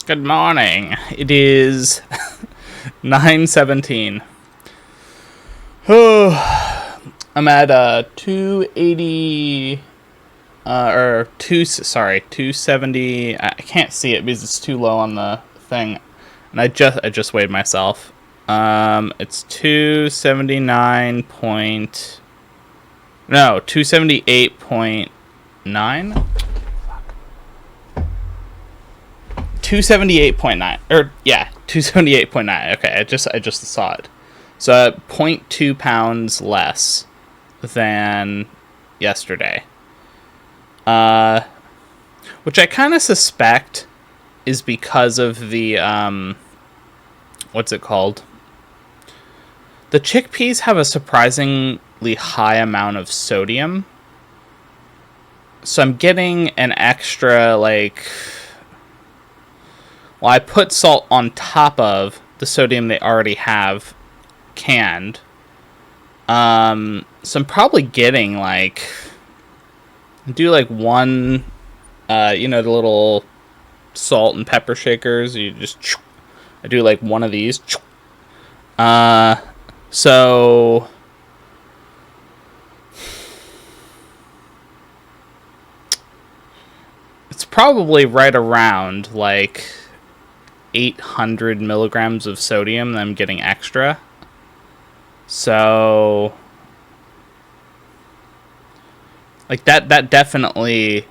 Good morning. It is 9:17. Oh, I'm at 280 or 270. I can't see it because it's too low on the thing. And I just weighed myself. It's 279 point no, 278.9. 278.9, or yeah, 278.9. Okay, I just saw it. So zero point 0.2 pounds less than yesterday. Which I kind of suspect is because of the what's it called? The chickpeas have a surprisingly high amount of sodium. So I'm getting an extra, like, well, I put salt on top of the sodium they already have canned. So I'm probably getting, like, do like one, the little salt and pepper shakers. I do like one of these. So it's probably right around like 800 milligrams of sodium that I'm getting extra. So like that definitely,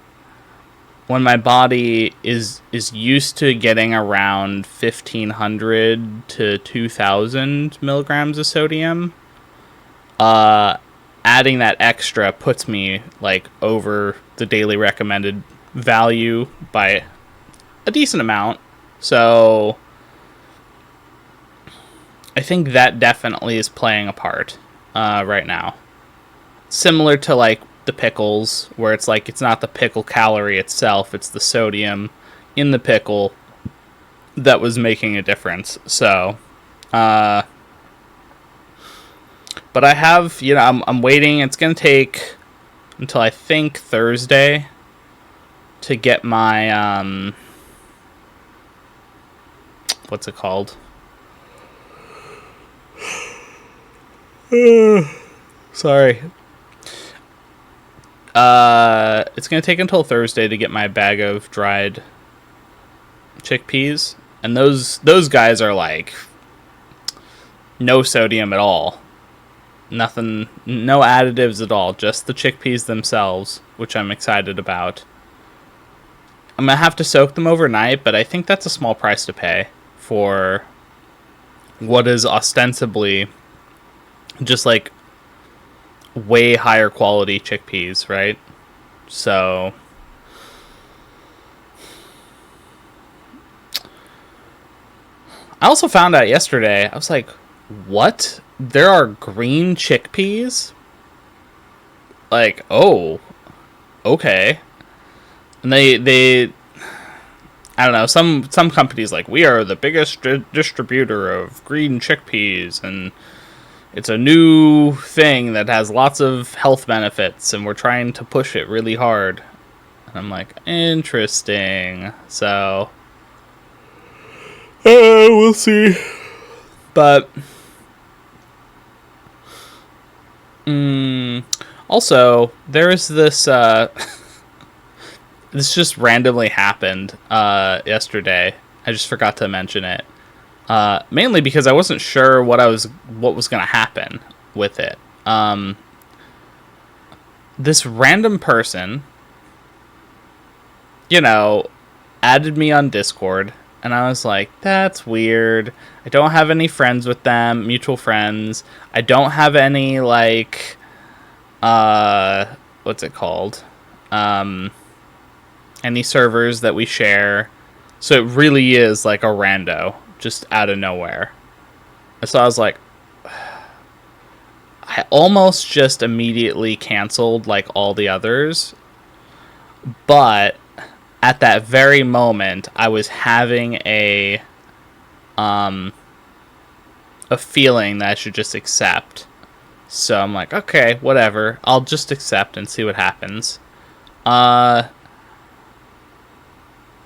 when my body is used to getting around 1,500 to 2,000 milligrams of sodium, adding that extra puts me like over the daily recommended value by a decent amount. So I think that definitely is playing a part right now. Similar to like the pickles, where it's like it's not the pickle calorie itself, it's the sodium in the pickle that was making a difference. So but I have, I'm waiting. It's gonna take until I think Thursday to get my what's it called? Sorry. It's gonna take until Thursday to get my bag of dried chickpeas, and those guys are like no sodium at all, nothing, no additives at all, just the chickpeas themselves, which I'm excited about. I'm gonna have to soak them overnight, but I think that's a small price to pay for what is ostensibly just like way higher quality chickpeas, right? So I also found out yesterday, I was like, what? There are green chickpeas? Like, oh, okay. And they I don't know, some companies like, we are the biggest distributor of green chickpeas, and it's a new thing that has lots of health benefits, and we're trying to push it really hard. And I'm like, interesting. So we'll see. But also, there is this this just randomly happened yesterday. I just forgot to mention it. Mainly because I wasn't sure what was going to happen with it. This random person, added me on Discord, and I was like, that's weird. I don't have any friends with them, mutual friends. I don't have any, like, what's it called? Any servers that we share. So it really is like a rando, just out of nowhere. So I was like, I almost just immediately canceled like all the others, but at that very moment I was having a feeling that I should just accept. So I'm like, okay, whatever, I'll just accept and see what happens.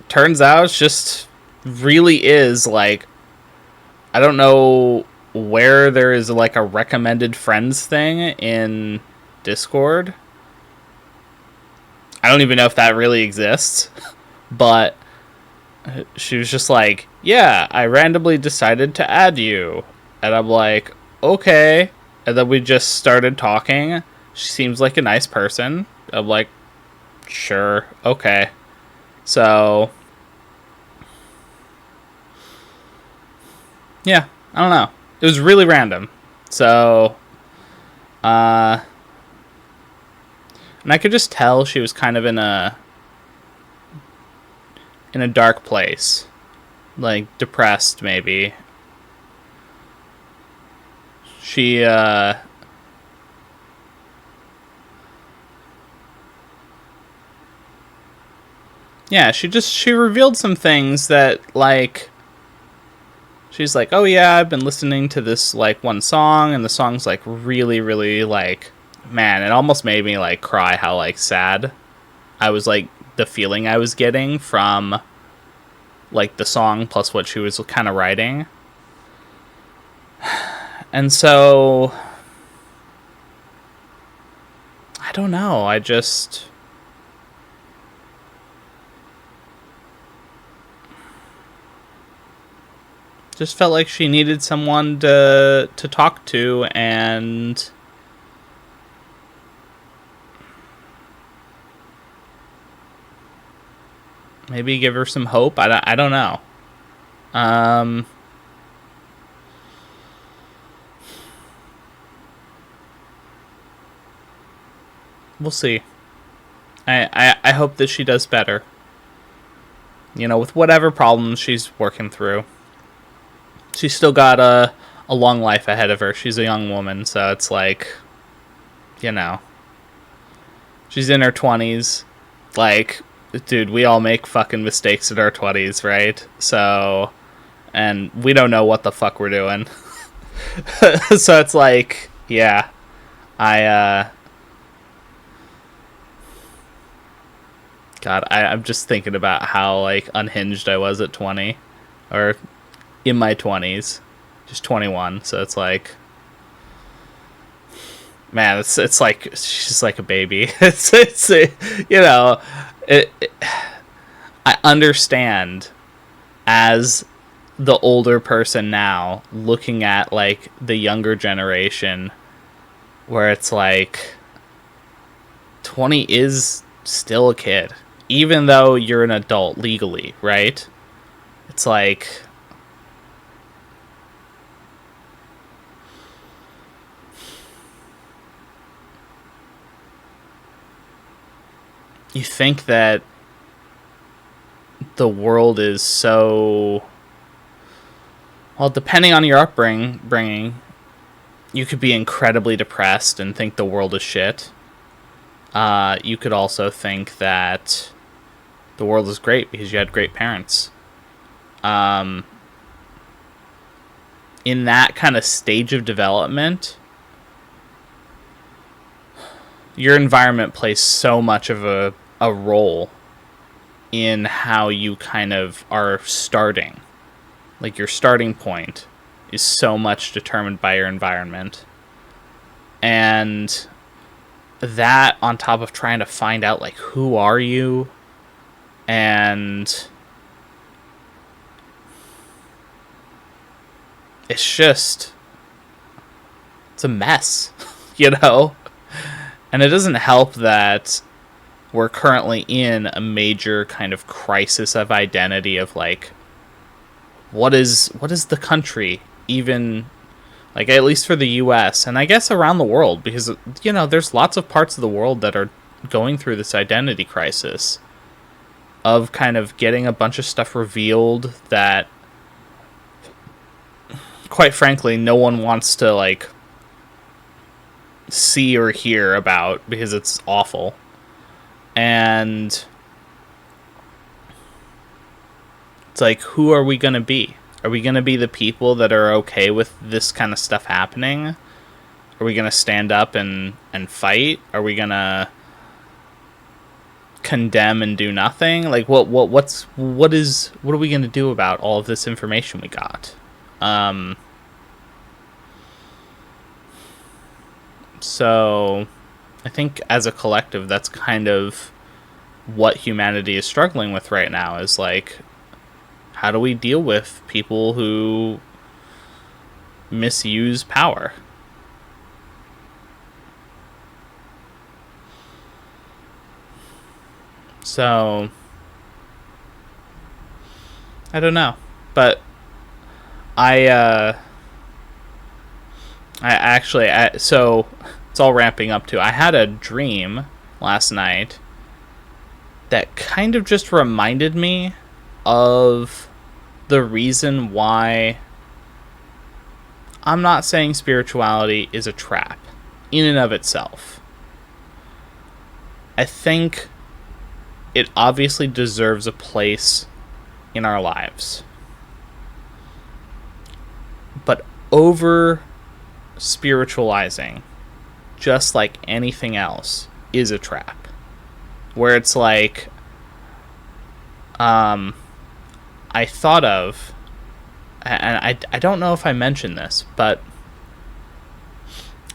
Turns out it's just really is like, I don't know where there is like a recommended friends thing in Discord. I don't even know if that really exists, but she was just like, yeah, I randomly decided to add you. And I'm like, okay. And then we just started talking. She seems like a nice person. I'm like, sure, okay. So, yeah, I don't know. It was really random. So, and I could just tell she was kind of in a dark place. Like, depressed, maybe. She, yeah, she revealed some things that, like, she's like, oh yeah, I've been listening to this, like, one song, and the song's, like, really, really, like, man, it almost made me, like, cry how, like, sad I was, like, the feeling I was getting from, like, the song plus what she was kind of writing. And so, I don't know, I just felt like she needed someone to talk to, and maybe give her some hope. I don't know. Um, we'll see. I hope that she does better. You know, with whatever problems she's working through. She's still got a long life ahead of her. She's a young woman, so it's like, you know, she's in her 20s. Like, dude, we all make fucking mistakes in our 20s, right? So, and we don't know what the fuck we're doing. So it's like, yeah, I, God, I'm just thinking about how, like, unhinged I was at 20. Or in my 20s. Just 21, so it's like, man, it's like, she's like a baby. It's you know, it, I understand as the older person now looking at, like, the younger generation, where it's like 20 is still a kid, even though you're an adult legally, right? It's like, you think that the world is so, well, depending on your upbringing, you could be incredibly depressed and think the world is shit. You could also think that the world is great because you had great parents. In that kind of stage of development, your environment plays so much of a role in how you kind of are starting. Like, your starting point is so much determined by your environment. And that, on top of trying to find out, like, who are you? And it's just, it's a mess, you know? And it doesn't help that we're currently in a major kind of crisis of identity of, like, what is the country even, like, at least for the US, and I guess around the world, because, you know, there's lots of parts of the world that are going through this identity crisis of kind of getting a bunch of stuff revealed that, quite frankly, no one wants to, like, see or hear about because it's awful. And it's like, who are we going to be? Are we going to be the people that are okay with this kind of stuff happening? Are we going to stand up and fight? Are we going to condemn and do nothing. Like, what are we going to do about all of this information we got? So I think as a collective, that's kind of what humanity is struggling with right now, is like, how do we deal with people who misuse power? So I don't know, but so it's all ramping up to, I had a dream last night that kind of just reminded me of the reason why I'm not saying spirituality is a trap in and of itself. I think it obviously deserves a place in our lives. But over spiritualizing, just like anything else, is a trap. Where it's like, I thought of, and I don't know if I mentioned this, but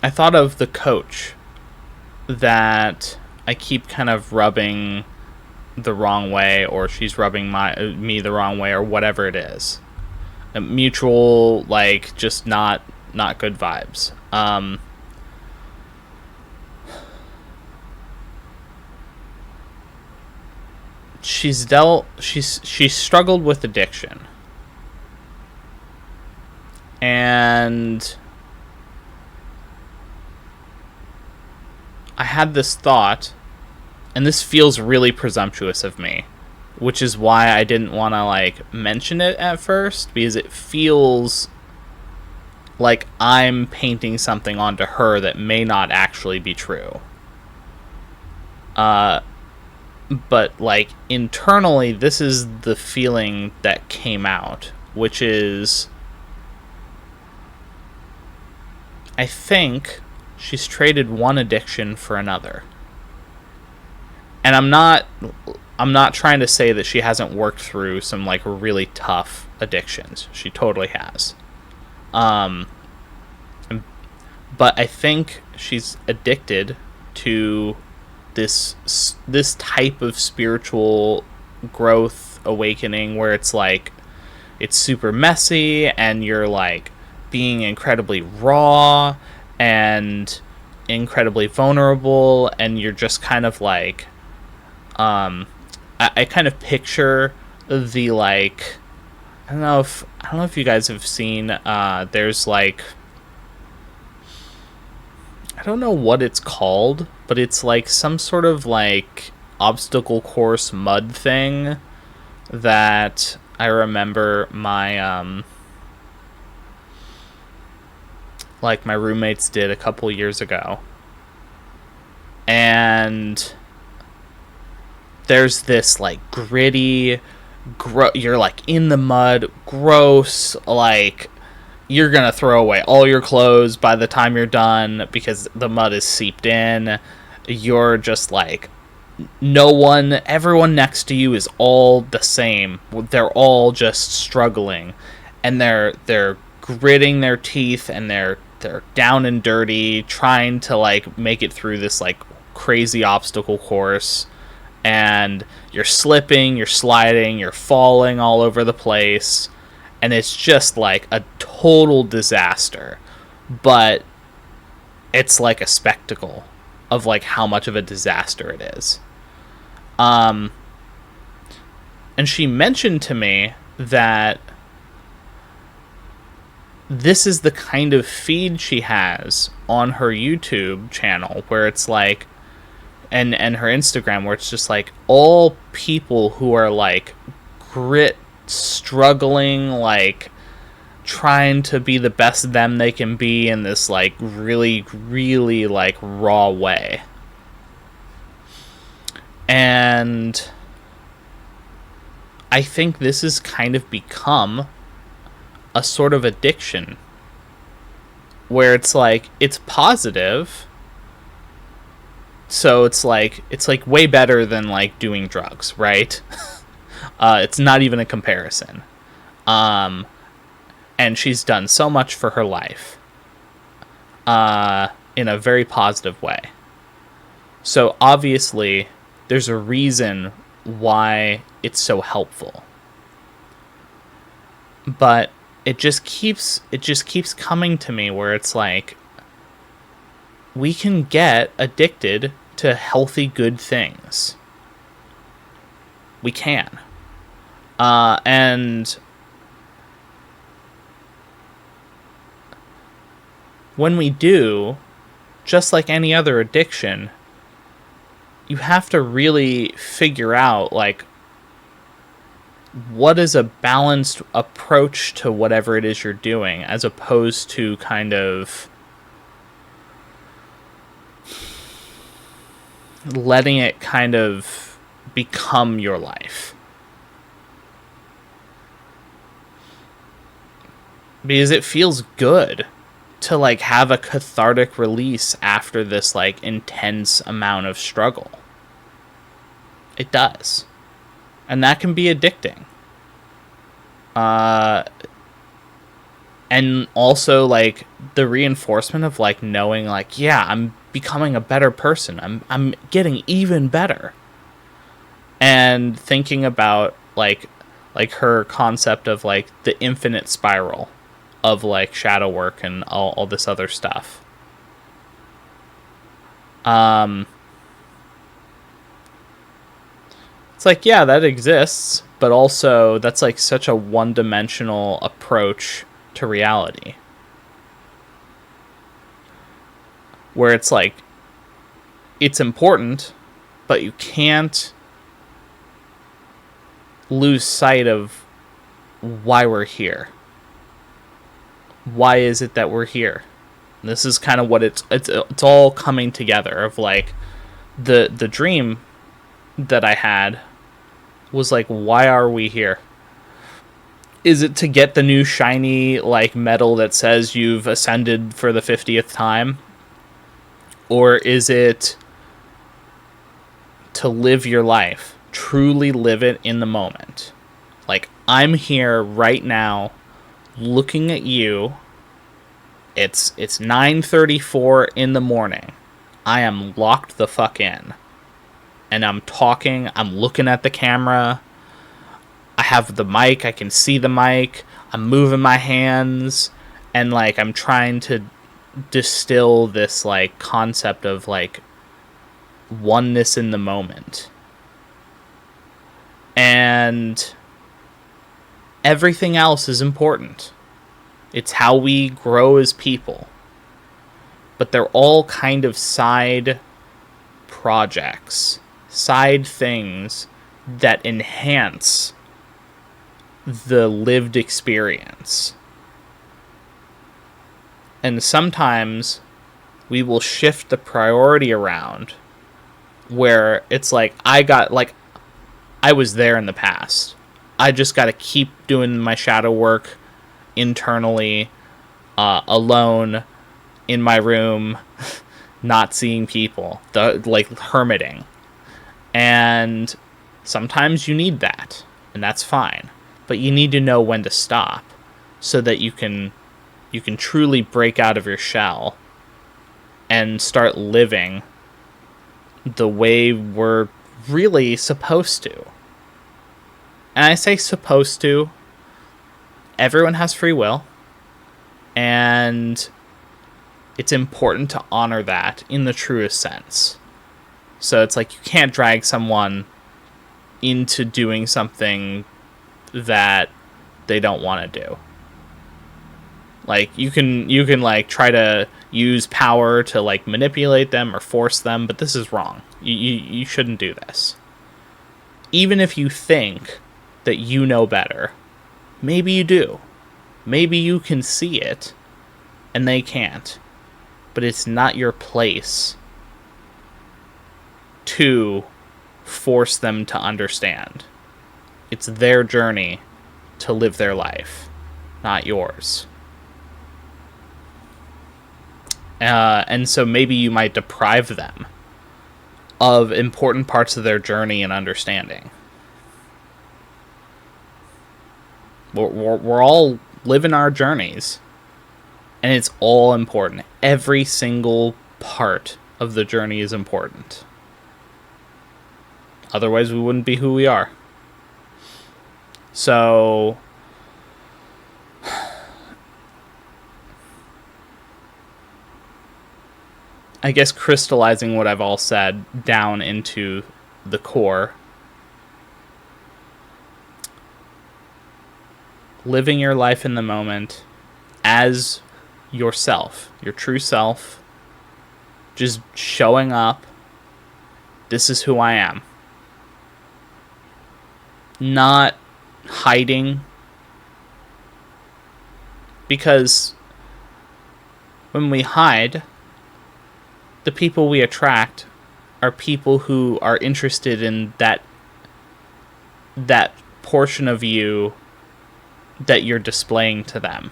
I thought of the coach that I keep kind of rubbing the wrong way, or she's rubbing me the wrong way, or whatever it is. A mutual, like, just not good vibes. She's struggled with addiction. And I had this thought, and this feels really presumptuous of me, which is why I didn't want to, like, mention it at first, because it feels like I'm painting something onto her that may not actually be true. But, like, internally, this is the feeling that came out, which is, I think she's traded one addiction for another. And I'm not trying to say that she hasn't worked through some, like, really tough addictions. She totally has. But I think she's addicted to this type of spiritual growth awakening, where it's like, it's super messy, and you're, like, being incredibly raw and incredibly vulnerable, and you're just kind of like, I kind of picture the, like, I don't know if you guys have seen, there's, like, I don't know what it's called, but it's like some sort of, like, obstacle course mud thing that I remember my my roommates did a couple years ago. And there's this, like, gritty, you're, like, in the mud, gross, like, you're gonna throw away all your clothes by the time you're done because the mud is seeped in. You're just, like, everyone next to you is all the same. They're all just struggling, and they're gritting their teeth, and they're down and dirty, trying to, like, make it through this, like, crazy obstacle course. And you're slipping, you're sliding, you're falling all over the place, and it's just, like, a total disaster. But it's like a spectacle of, like, how much of a disaster it is. And she mentioned to me that this is the kind of feed she has on her YouTube channel, where it's like, and her Instagram, where it's just, like, all people who are, like, struggling, like, trying to be the best them they can be in this, like, really, really, like, raw way. And I think this has kind of become a sort of addiction, where it's like, it's positive, So it's like way better than like doing drugs, right? It's not even a comparison. Um, and she's done so much for her life, in a very positive way. So obviously, there's a reason why it's so helpful. But it just keeps coming to me where it's like we can get addicted to healthy good things. We can. And when we do, just like any other addiction, you have to really figure out like what is a balanced approach to whatever it is you're doing, as opposed to kind of letting it kind of become your life. Because it feels good to like have a cathartic release after this like intense amount of struggle. It does. And that can be addicting. And also like the reinforcement of like knowing like, yeah, I'm becoming a better person. I'm getting even better. And thinking about like her concept of like the infinite spiral of like shadow work and all this other stuff. It's like, yeah, that exists, but also that's like such a one-dimensional approach to reality, where it's like it's important, but you can't lose sight of why we're here. Why is it that we're here? And this is kind of what it's all coming together of like the dream that I had was like, why are we here? Is it to get the new shiny like medal that says you've ascended for the 50th time? Or is it to live your life, truly live it in the moment? Like, I'm here right now looking at you. It's 9:34 in the morning. I am locked the fuck in. And I'm talking, I'm looking at the camera. I have the mic, I can see the mic. I'm moving my hands, and like I'm trying to distill this like concept of like oneness in the moment. And everything else is important. It's how we grow as people. But they're all kind of side projects, side things that enhance the lived experience. And sometimes we will shift the priority around where it's like, I was there in the past. I just got to keep doing my shadow work internally, alone in my room, not seeing people, like hermiting. And sometimes you need that, and that's fine. But you need to know when to stop so that you can truly break out of your shell and start living the way we're really supposed to. And I say supposed to. Everyone has free will. And it's important to honor that in the truest sense. So it's like you can't drag someone into doing something that they don't want to do. Like you can like try to use power to like manipulate them or force them, but this is wrong. You shouldn't do this. Even if you think that you know better, maybe you do. Maybe you can see it and they can't. But it's not your place to force them to understand. It's their journey to live their life, not yours. And so maybe you might deprive them of important parts of their journey and understanding. We're all living our journeys, and it's all important. Every single part of the journey is important. Otherwise, we wouldn't be who we are. So, I guess crystallizing what I've all said down into the core. Living your life in the moment as yourself, your true self, just showing up. This is who I am. Not hiding. Because when we hide, the people we attract are people who are interested in that portion of you that you're displaying to them.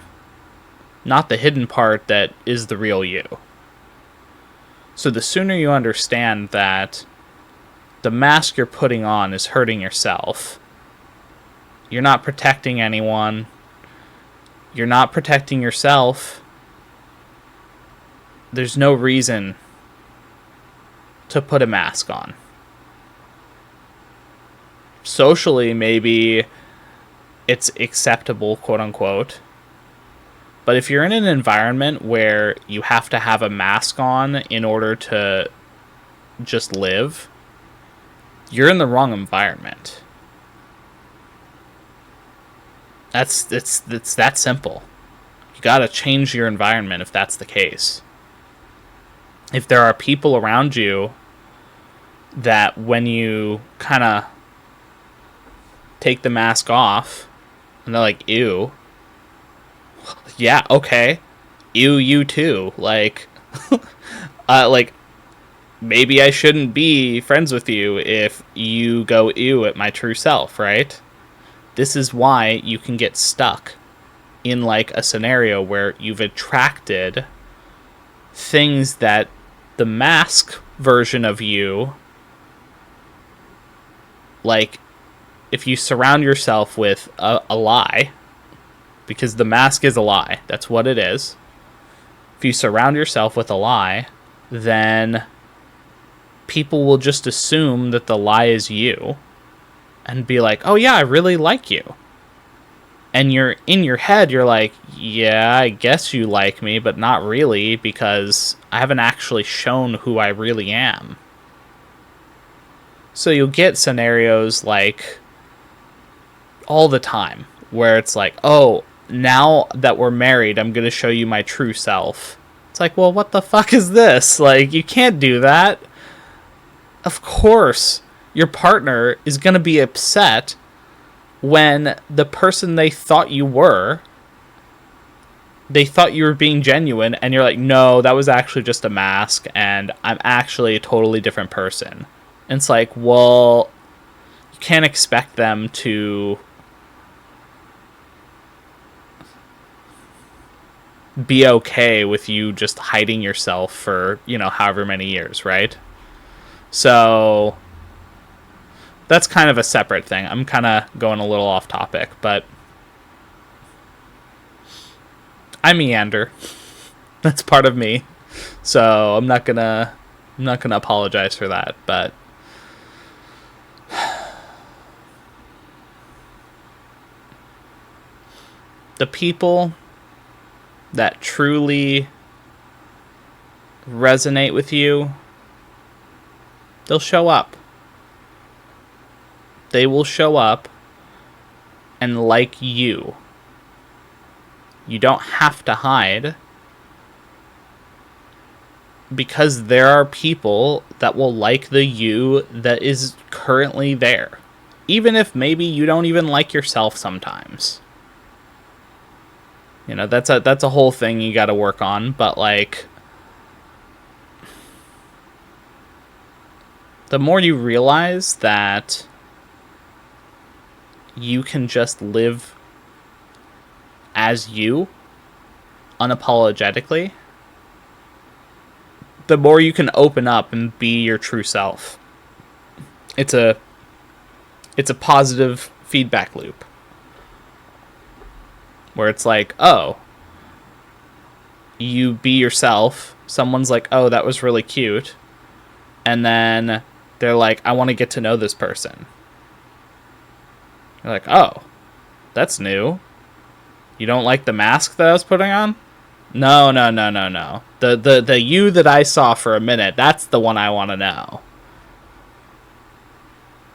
Not the hidden part that is the real you. So the sooner you understand that the mask you're putting on is hurting yourself, you're not protecting anyone, you're not protecting yourself, there's no reason to put a mask on. Socially, maybe it's acceptable, quote unquote. But if you're in an environment where you have to have a mask on in order to just live, you're in the wrong environment. It's that simple. You gotta change your environment if that's the case. If there are people around you that when you kind of take the mask off, and they're like, ew. Yeah, okay. Ew, you too. Like, maybe I shouldn't be friends with you if you go ew at my true self, right? This is why you can get stuck in, like, a scenario where you've attracted things that the mask version of you, like, if you surround yourself with a lie, because the mask is a lie, that's what it is. If you surround yourself with a lie, then people will just assume that the lie is you and be like, oh yeah, I really like you. And you're in your head, you're like, yeah, I guess you like me, but not really, because I haven't actually shown who I really am. So you'll get scenarios like all the time where it's like, oh, now that we're married, I'm going to show you my true self. It's like, well, what the fuck is this? Like, you can't do that. Of course, your partner is going to be upset when the person they thought you were, they thought you were being genuine, and you're like, no, that was actually just a mask, and I'm actually a totally different person. And it's like, well, you can't expect them to be okay with you just hiding yourself for, however many years, right? So that's kind of a separate thing. I'm kind of going a little off topic, but I meander. That's part of me. So I'm not gonna apologize for that, but the people that truly resonate with you, they'll show up. They will show up and like you. You don't have to hide, because there are people that will like the you that is currently there. Even if maybe you don't even like yourself sometimes. That's a whole thing you got to work on, but like, the more you realize that you can just live as you unapologetically, the more you can open up and be your true self. It's a positive feedback loop where it's like, oh, you be yourself, someone's like, oh, that was really cute, and then they're like, I want to get to know this person. You're like, oh, that's new. You don't like the mask that I was putting on? No. The you that I saw for a minute, that's the one I want to know.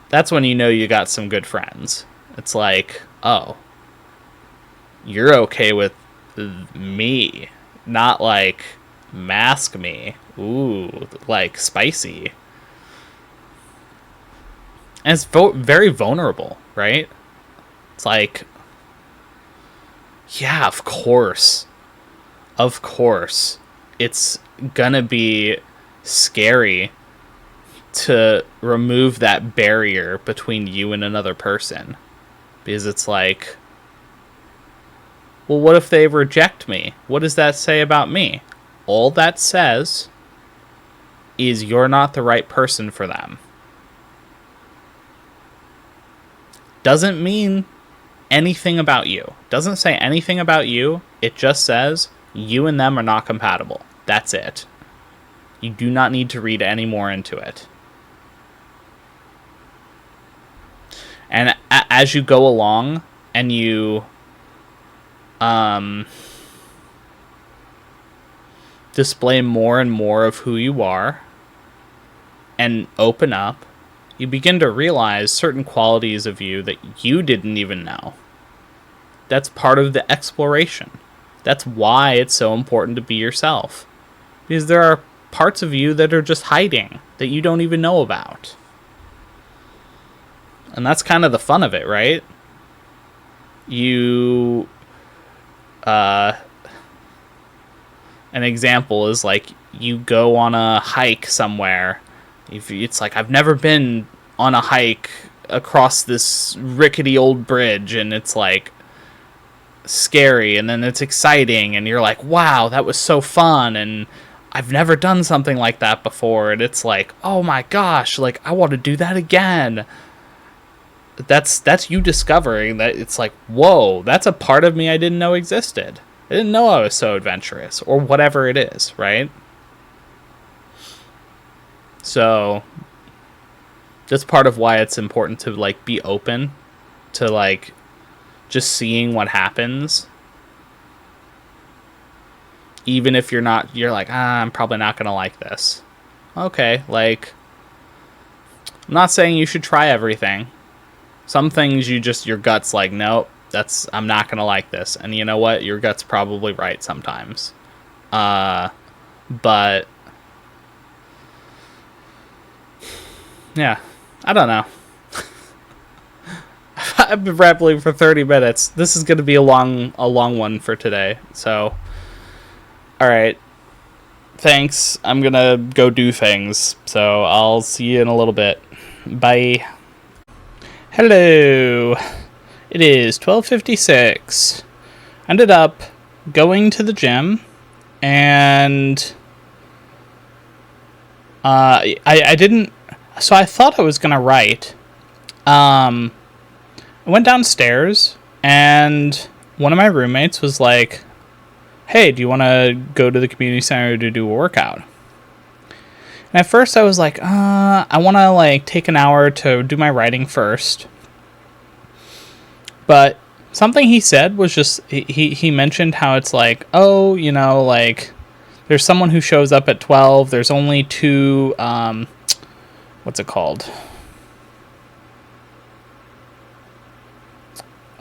That's when you know you got some good friends. It's like, oh, you're okay with me, not like mask me. Ooh, like spicy. And it's very vulnerable, right? It's like, yeah, of course. Of course. It's gonna be scary to remove that barrier between you and another person. Because it's like, well, what if they reject me? What does that say about me? All that says is you're not the right person for them. Doesn't mean anything about you. Doesn't say anything about you. It just says you and them are not compatible. That's it. You do not need to read any more into it. And as you go along and you display more and more of who you are and open up, you begin to realize certain qualities of you that you didn't even know. That's part of the exploration. That's why it's so important to be yourself. Because there are parts of you that are just hiding, that you don't even know about. And that's kind of the fun of it, right? An example is like, you go on a hike somewhere. It's like, I've never been on a hike across this rickety old bridge, and it's like scary, and then it's exciting, and you're like, wow, that was so fun, and I've never done something like that before, and it's like, oh my gosh, like, I want to do that again. That's you discovering that it's like, whoa, that's a part of me I didn't know existed. I didn't know I was so adventurous, or whatever it is, right? So that's part of why it's important to like be open to like just seeing what happens. Even if you're like, I'm probably not gonna like this. Okay, like, I'm not saying you should try everything. Some things your gut's like, nope, I'm not gonna like this. And you know what? Your gut's probably right sometimes. But yeah, I don't know. I've been rambling for 30 minutes. This is gonna be a long one for today. So, all right. Thanks. I'm gonna go do things. So I'll see you in a little bit. Bye. Hello. It is 12:56. Ended up going to the gym, and I didn't. So I thought I was gonna write. I went downstairs, and one of my roommates was like, "Hey, do you want to go to the community center to do a workout?" And at first I was like, I want to like take an hour to do my writing first. But something he said was just, he mentioned how it's like, oh, you know, like, there's someone who shows up at 12. There's only two, what's it called?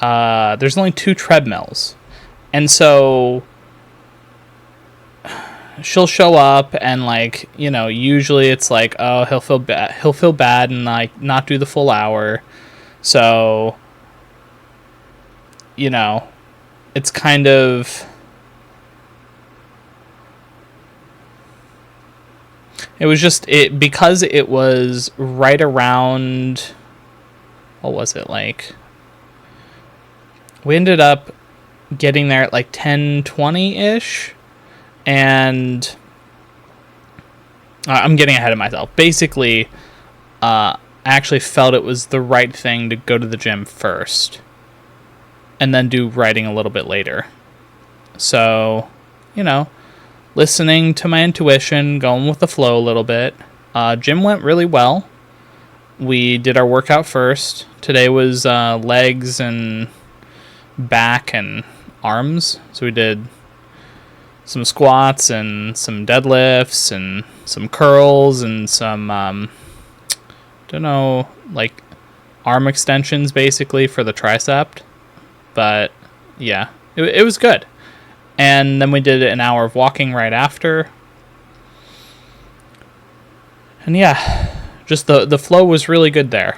There's only 2 treadmills. And so she'll show up and like, you know, usually it's like, oh, he'll feel bad and like not do the full hour. So, you know, it's kind of, it was just, because it was right around, what was it, like, we ended up getting there at like 10:20-ish, and I'm getting ahead of myself. Basically, I actually felt it was the right thing to go to the gym first and then do writing a little bit later. So, listening to my intuition, going with the flow a little bit. Gym went really well. We did our workout first. Today was legs and back and arms. So we did some squats and some deadlifts and some curls and some, arm extensions basically for the tricep. But yeah, it was good. And then we did an hour of walking right after. And yeah, just the flow was really good there.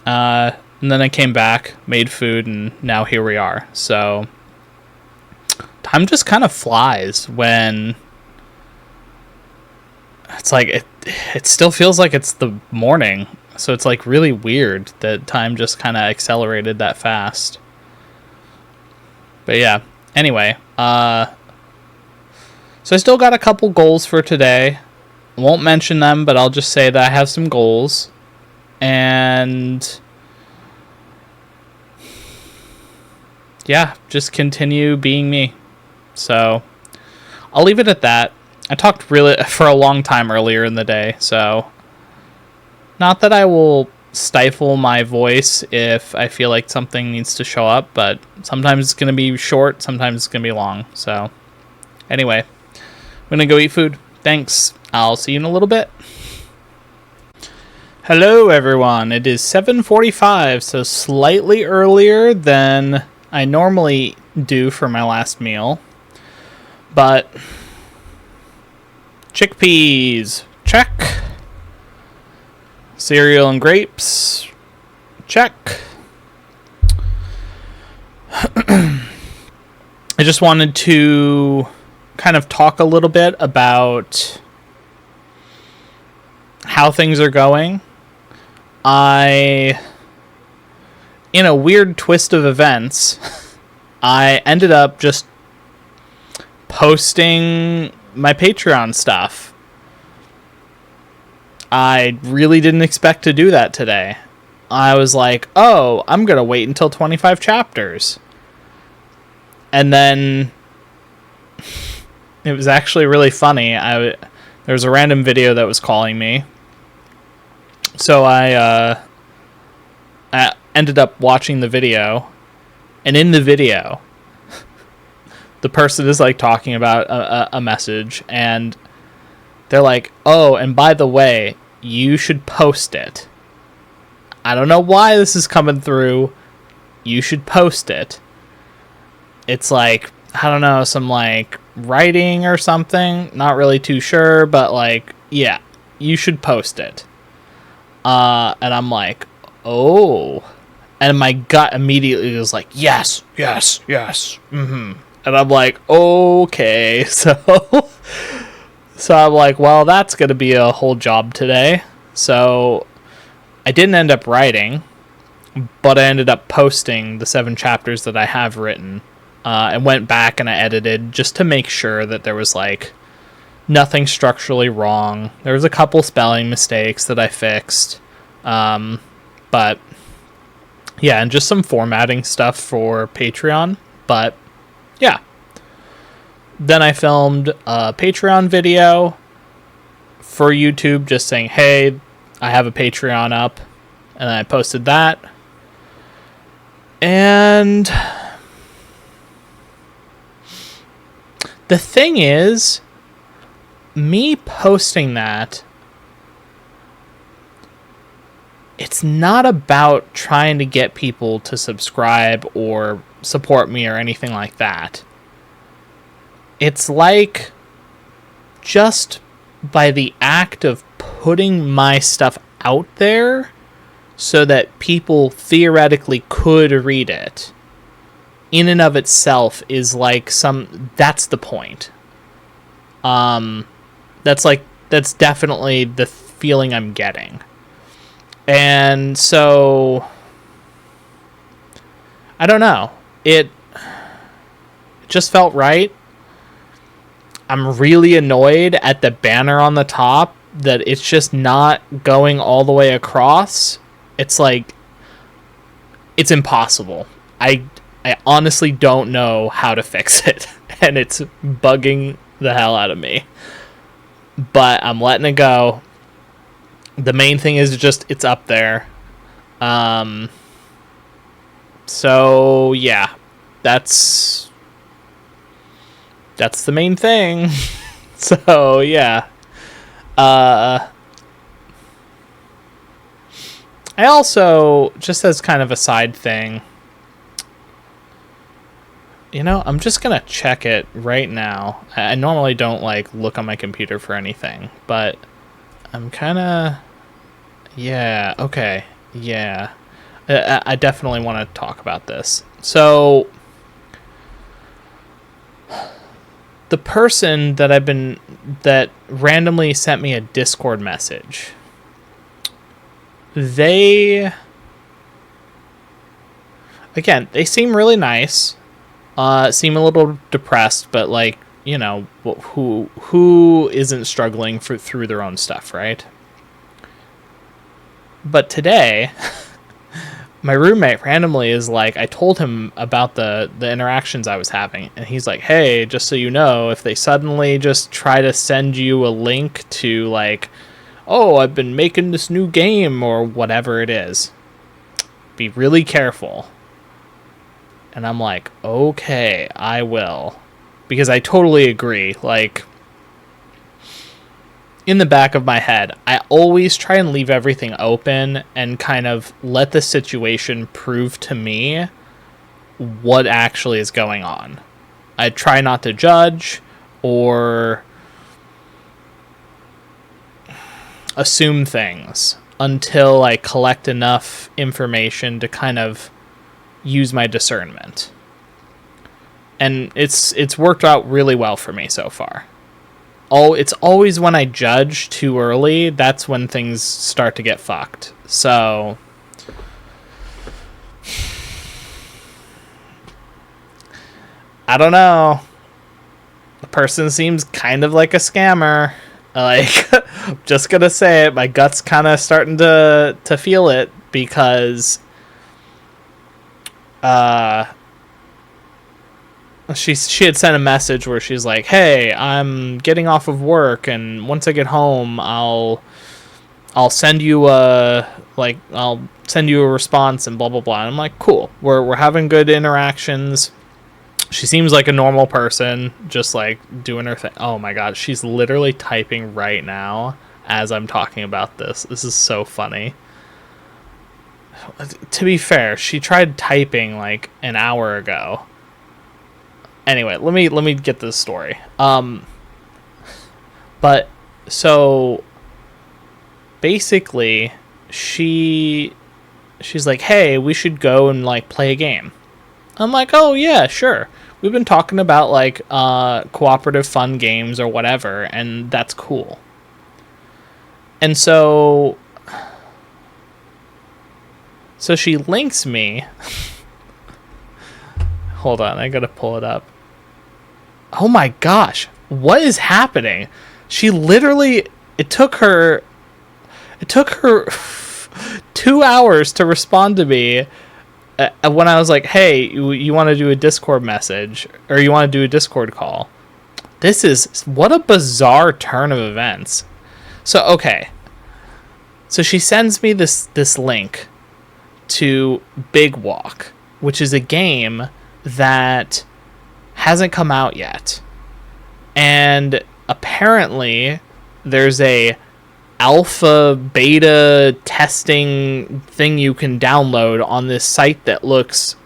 And then I came back, made food, and now here we are. So time just kind of flies when it's like it still feels like it's the morning. So it's like really weird that time just kind of accelerated that fast. But yeah, anyway, so I still got a couple goals for today. Won't mention them, but I'll just say that I have some goals. And yeah, just continue being me. So I'll leave it at that. I talked really for a long time earlier in the day, so not that I will stifle my voice if I feel like something needs to show up, but sometimes it's going to be short, sometimes it's going to be long. So anyway, I'm going to go eat food. Thanks. I'll see you in a little bit. Hello, everyone. It is 7:45, so slightly earlier than I normally do for my last meal. But chickpeas, check. Cereal and grapes, check. I just wanted to kind of talk a little bit about how things are going. In a weird twist of events, I ended up just posting my Patreon stuff. I really didn't expect to do that today. I was like, oh, I'm going to wait until 25 chapters. And then it was actually really funny. There was a random video that was calling me. So I ended up watching the video. And in the video, the person is like talking about a message. And they're like, oh, and by the way, you should post it. I don't know why this is coming through. You should post it. It's like, I don't know, some like writing or something. Not really too sure, but like, yeah, you should post it. And I'm like, oh. And my gut immediately was like, yes. Mm-hmm. And I'm like, okay. So I'm like, well, that's going to be a whole job today. So I didn't end up writing, but I ended up posting the 7 chapters that I have written. And went back and I edited just to make sure that there was like nothing structurally wrong. There was a couple spelling mistakes that I fixed. But yeah, and just some formatting stuff for Patreon. But yeah. Then I filmed a Patreon video for YouTube just saying, hey, I have a Patreon up. And I posted that. And the thing is, me posting that, it's not about trying to get people to subscribe or support me or anything like that. It's like just by the act of putting my stuff out there so that people theoretically could read it, in and of itself is like that's the point. That's definitely the feeling I'm getting. And so I don't know. It just felt right. I'm really annoyed at the banner on the top that it's just not going all the way across. It's like, it's impossible. I honestly don't know how to fix it, and it's bugging the hell out of me. But I'm letting it go. The main thing is just it's up there. So yeah, that's the main thing. So yeah. I also, just as kind of a side thing, I'm just gonna check it right now. I normally don't like look on my computer for anything, but I'm kind of, yeah, okay, yeah. I definitely want to talk about this. So, the person that randomly sent me a Discord message, they seem really nice. Seem a little depressed, but like, who isn't struggling through their own stuff, right? But today, my roommate randomly is like, I told him about the interactions I was having, and he's like, hey, just so you know, if they suddenly just try to send you a link to like, oh, I've been making this new game or whatever it is, be really careful. And I'm like, okay, I will. Because I totally agree. Like, in the back of my head, I always try and leave everything open and kind of let the situation prove to me what actually is going on. I try not to judge or assume things until I collect enough information to kind of use my discernment. And it's worked out really well for me so far. It's always when I judge too early, that's when things start to get fucked. So I don't know. The person seems kind of like a scammer. Like, just gonna say it, my gut's kind of starting to feel it, because she had sent a message where she's like, hey, I'm getting off of work, and once I get home, I'll send you I'll send you a response and blah blah blah. And I'm like, cool, we're having good interactions. She seems like a normal person, just like doing her thing. Oh my god, she's literally typing right now as I'm talking about this. This is so funny. To be fair, she tried typing like an hour ago. Anyway, let me get this story. But so basically, she's like, hey, we should go and like play a game. I'm like, oh yeah, sure. We've been talking about like cooperative fun games or whatever, and that's cool. And so she links me. Hold on, I gotta pull it up. Oh my gosh, what is happening? She literally, it took her 2 hours to respond to me when I was like, hey, you want to do a Discord message, or you want to do a Discord call. What a bizarre turn of events. So, okay. So she sends me this link to Big Walk, which is a game that hasn't come out yet. And apparently there's a alpha beta testing thing you can download on this site that looks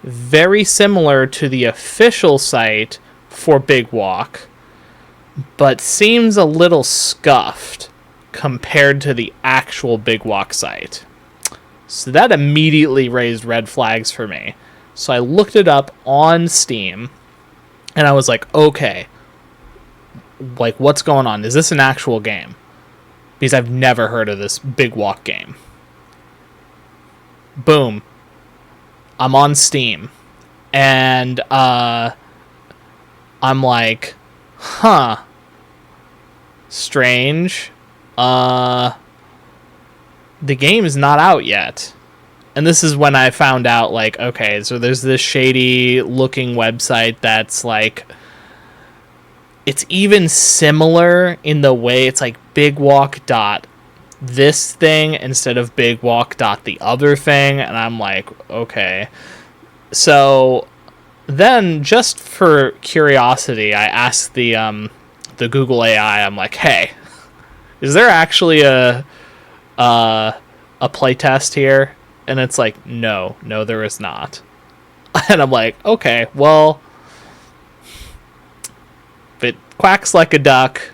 very similar to the official site for Big Walk, but seems a little scuffed compared to the actual Big Walk site. So that immediately raised red flags for me. So I looked it up on Steam, and I was like, okay, like, what's going on? Is this an actual game? Because I've never heard of this Big Walk game. Boom. I'm on Steam. And I'm like, huh. Strange. the game is not out yet. And this is when I found out, like, okay, so there's this shady looking website that's like, it's even similar in the way it's like Big Walk dot this thing instead of Big Walk dot the other thing. And I'm like, okay. So then, just for curiosity, I asked the Google AI, I'm like, hey, is there actually a playtest here? And it's like, no, there is not. And I'm like, okay, well, if it quacks like a duck,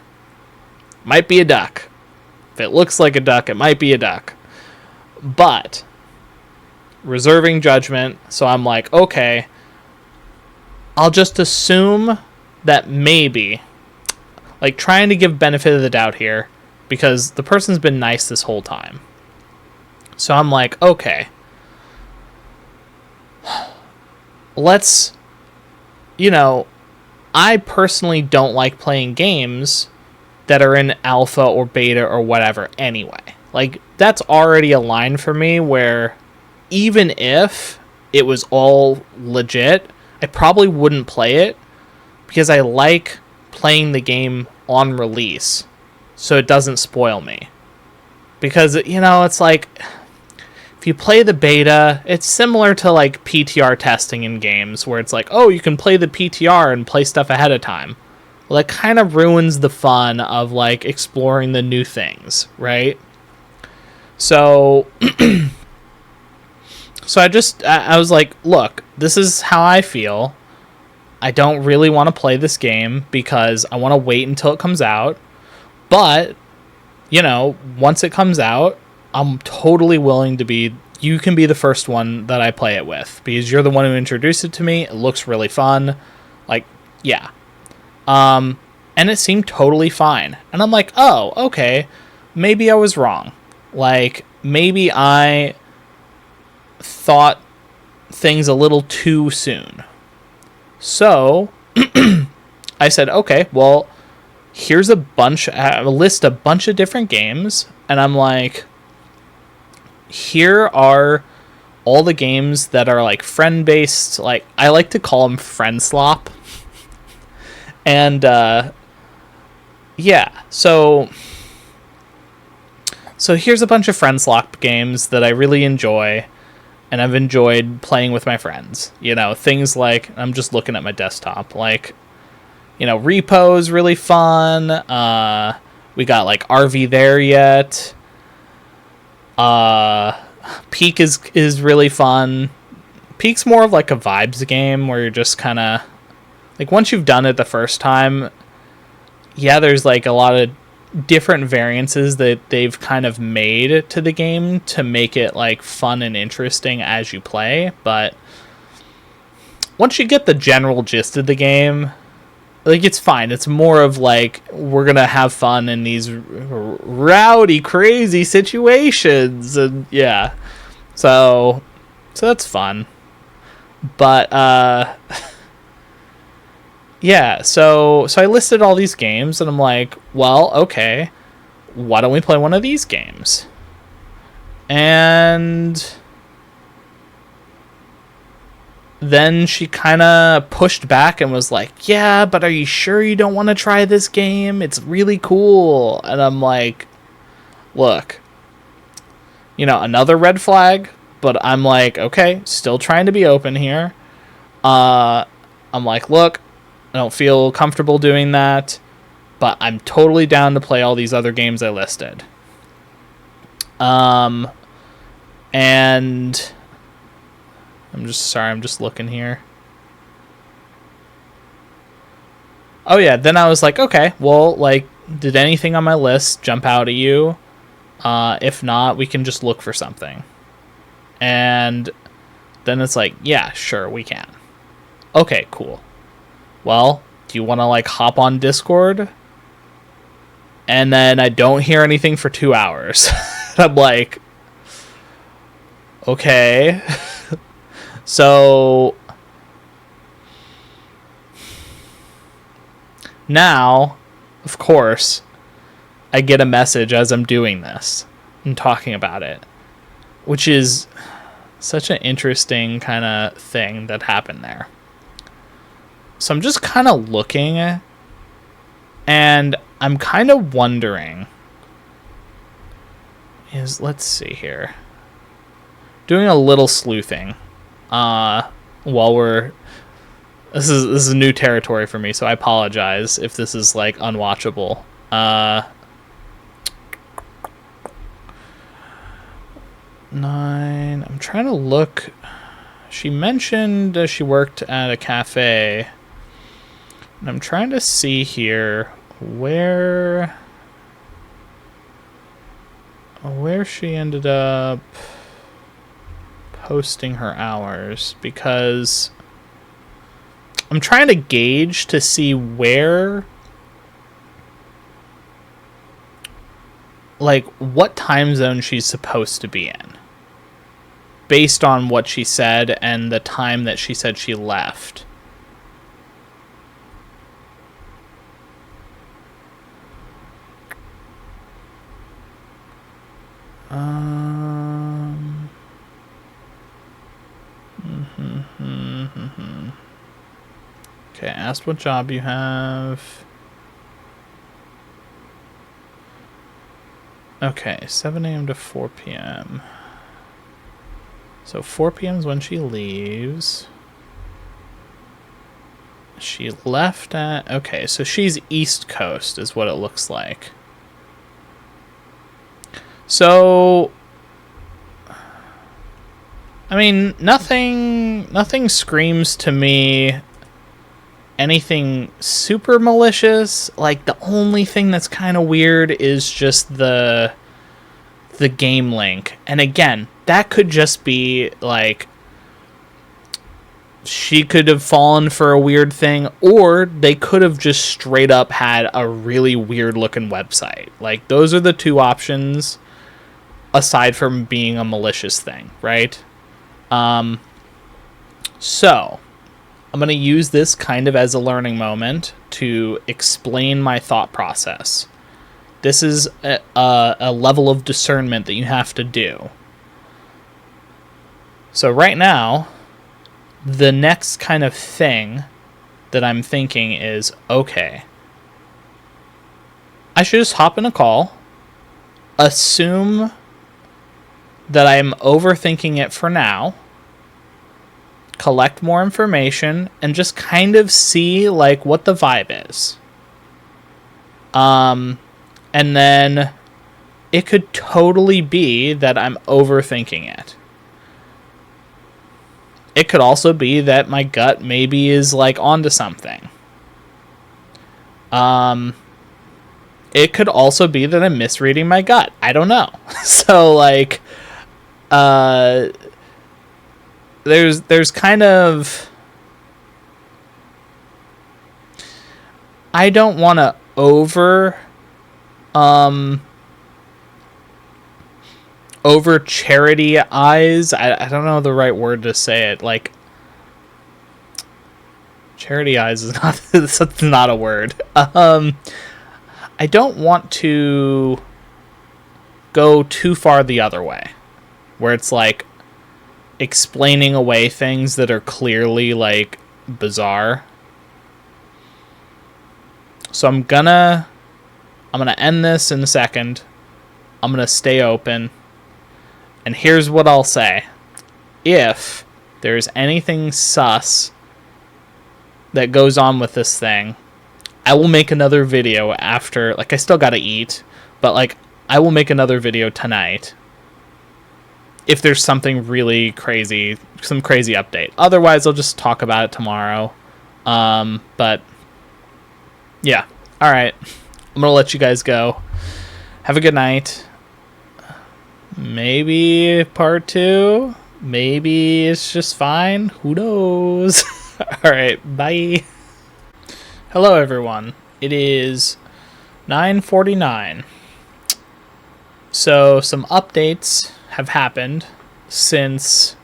might be a duck. If it looks like a duck, it might be a duck. But reserving judgment, so I'm like, okay, I'll just assume that maybe, like, trying to give benefit of the doubt here, because the person's been nice this whole time. So I'm like, okay, let's, I personally don't like playing games that are in alpha or beta or whatever anyway. Like, that's already a line for me where even if it was all legit, I probably wouldn't play it because I like playing the game on release so it doesn't spoil me. Because, it's like, if you play the beta, it's similar to like PTR testing in games where it's like, oh, you can play the PTR and play stuff ahead of time. Well, that kind of ruins the fun of like exploring the new things, right? So, I was like, look, this is how I feel. I don't really want to play this game because I want to wait until it comes out. But, once it comes out, I'm totally willing to be, you can be the first one that I play it with because you're the one who introduced it to me. It looks really fun. Like, yeah. And it seemed totally fine. And I'm like, oh, okay. Maybe I was wrong. Like, maybe I thought things a little too soon. So, I said, okay, well, here's a list a bunch of different games. And I'm like, here are all the games that are like friend-based. Like, I like to call them friend slop. And, yeah, so here's a bunch of friend slop games that I really enjoy, and I've enjoyed playing with my friends. Things like, I'm just looking at my desktop, like, Repo's really fun. We got like RV There Yet. Peak is really fun. Peak's more of like a vibes game where you're just kind of like, once you've done it the first time, yeah, there's like a lot of different variances that they've kind of made to the game to make it like fun and interesting as you play. But once you get the general gist of the game, like, it's fine. It's more of like, we're gonna have fun in these rowdy, crazy situations, and yeah, so that's fun. But yeah, so I listed all these games, and I'm like, well, okay, why don't we play one of these games? And then she kind of pushed back and was like, yeah, but are you sure you don't want to try this game? It's really cool. And I'm like, look, another red flag, but I'm like, okay, still trying to be open here. I'm like, look, I don't feel comfortable doing that, but I'm totally down to play all these other games I listed. And I'm just looking here. Oh yeah, then I was like, okay, well, like, did anything on my list jump out at you? If not, we can just look for something. And then it's like, yeah, sure, we can. Okay, cool. Well, do you want to like hop on Discord? And then I don't hear anything for 2 hours. I'm like, okay. So now, of course, I get a message as I'm doing this and talking about it, which is such an interesting kind of thing that happened there. So I'm just kind of looking, and I'm kind of wondering let's see here. Doing a little sleuthing while this is new territory for me, so I apologize if this is like unwatchable. 9. I'm trying to look. She mentioned she worked at a cafe. And I'm trying to see here where she ended up posting her hours, because I'm trying to gauge to see where, like, what time zone she's supposed to be in, based on what she said and the time that she said she left. Okay, asked what job you have. Okay, 7 a.m. to 4 p.m. So 4 p.m. is when she leaves. She left at... Okay, so she's East Coast is what it looks like. So... I mean, nothing screams to me anything super malicious. Like, the only thing that's kind of weird is just the game link. And again, that could just be like she could have fallen for a weird thing, or they could have just straight up had a really weird looking website. Like, those are the two options aside from being a malicious thing, right? So I'm going to use this kind of as a learning moment to explain my thought process. This is a level of discernment that you have to do. So right now, the next kind of thing that I'm thinking is, okay, I should just hop in a call, assume that I'm overthinking it for now, collect more information, and just kind of see like what the vibe is. And then it could totally be that I'm overthinking it. It could also be that my gut maybe is like onto something. It could also be that I'm misreading my gut. I don't know. So like, there's kind of, I don't want to over charity eyes. I don't know the right word to say it. Like, charity eyes is not that's not a word. I don't want to go too far the other way, where it's like explaining away things that are clearly like bizarre. So I'm gonna end this in a second. I'm gonna stay open. And here's what I'll say. If there's anything sus that goes on with this thing, I will make another video after. Like, I still gotta eat, but like, I will make another video tonight if there's something really crazy, some crazy update. Otherwise, I'll just talk about it tomorrow. But yeah, all right. I'm gonna let you guys go. Have a good night. Maybe part 2. Maybe it's just fine. Who knows? All right, bye. Hello, everyone. It is 9:49. So some updates have happened since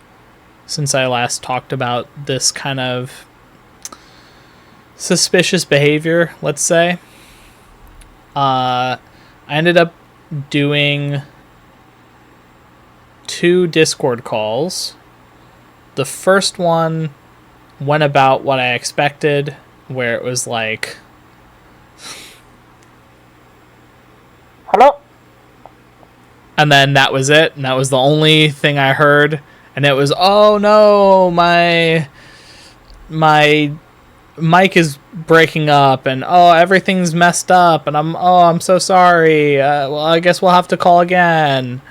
I last talked about this kind of suspicious behavior, let's say. I ended up doing 2 Discord calls. The first one went about what I expected, where it was like, hello? And then that was it, and that was the only thing I heard, and it was, oh no, my mic is breaking up, and oh, everything's messed up, and I'm so sorry, well, I guess we'll have to call again.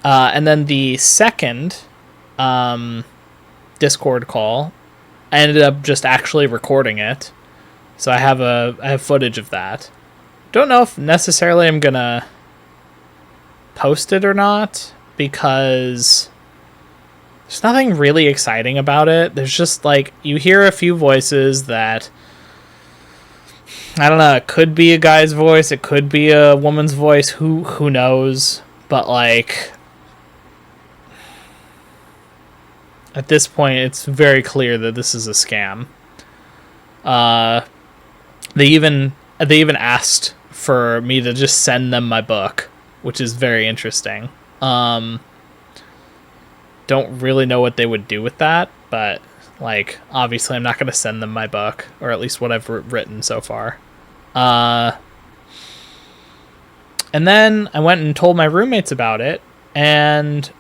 And then the second Discord call, I ended up just actually recording it, so I have footage of that. Don't know if necessarily I'm gonna post it or not, because there's nothing really exciting about it. There's just like, you hear a few voices that, I don't know, it could be a guy's voice, it could be a woman's voice, who knows, but like, at this point it's very clear that this is a scam. They even asked for me to just send them my book, which is very interesting. Don't really know what they would do with that, but like, obviously I'm not going to send them my book, or at least what I've written so far. And then I went and told my roommates about it, and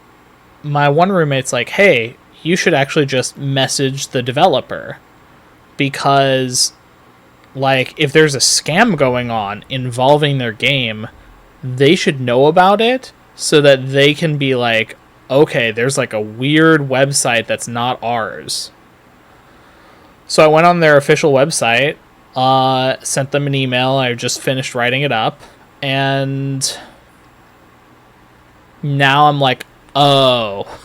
my one roommate's like, hey, you should actually just message the developer, because like, if there's a scam going on involving their game, they should know about it so that they can be like, okay, there's like a weird website that's not ours. So I went on their official website, sent them an email. I just finished writing it up, and now I'm like, oh,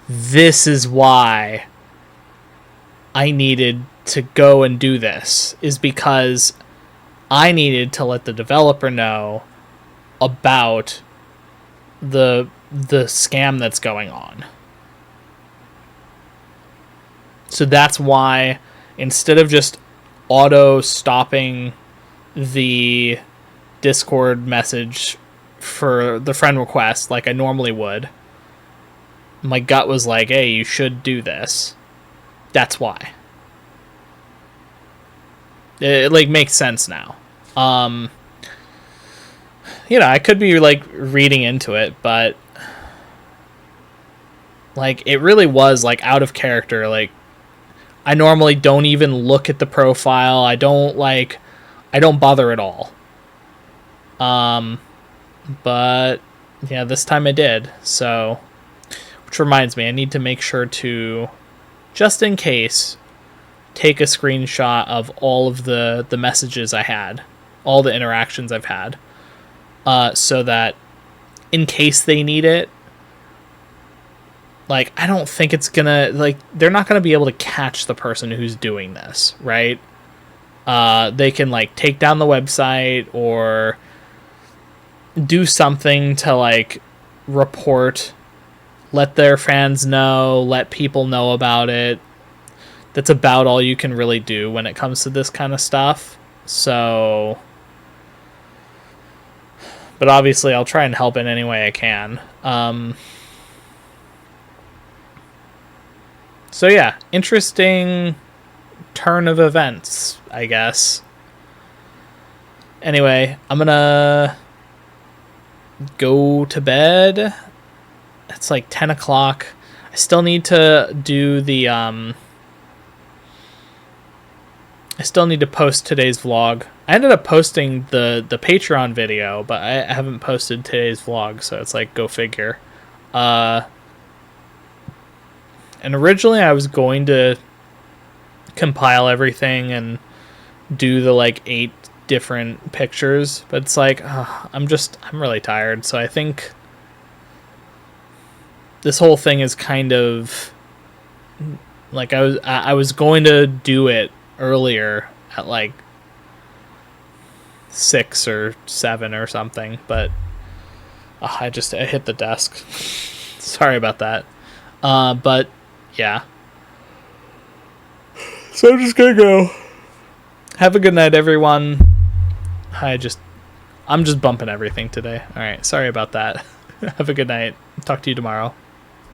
this is why I needed to go and do this, is because I needed to let the developer know about the scam that's going on. So that's why, instead of just auto stopping the Discord message for the friend request like I normally would, my gut was like, hey, you should do this. That's why. It like makes sense now. I could be like reading into it, but like, it really was like out of character. Like, I normally don't even look at the profile. I don't bother at all. But yeah, this time I did. So, which reminds me, I need to make sure to, just in case, take a screenshot of all of the messages I had, all the interactions I've had, so that in case they need it, like, I don't think it's gonna, like, they're not gonna be able to catch the person who's doing this, right? They can like take down the website or do something to like report, let their fans know, let people know about it. That's about all you can really do when it comes to this kind of stuff. So, but obviously I'll try and help in any way I can. So yeah, interesting turn of events, I guess. Anyway, I'm gonna go to bed. It's like 10 o'clock. I still need to do the, I still need to post today's vlog. I ended up posting the Patreon video, but I haven't posted today's vlog, so it's like, go figure. And originally I was going to compile everything and do the like 8 different pictures, but it's like, I'm really tired, so I think this whole thing is kind of like, I was going to do it earlier at like 6 or 7 or something, but I hit the desk. Sorry about that. But yeah. So I'm just gonna go. Have a good night, everyone. I just I'm just bumping everything today. All right, sorry about that. Have a good night. Talk to you tomorrow.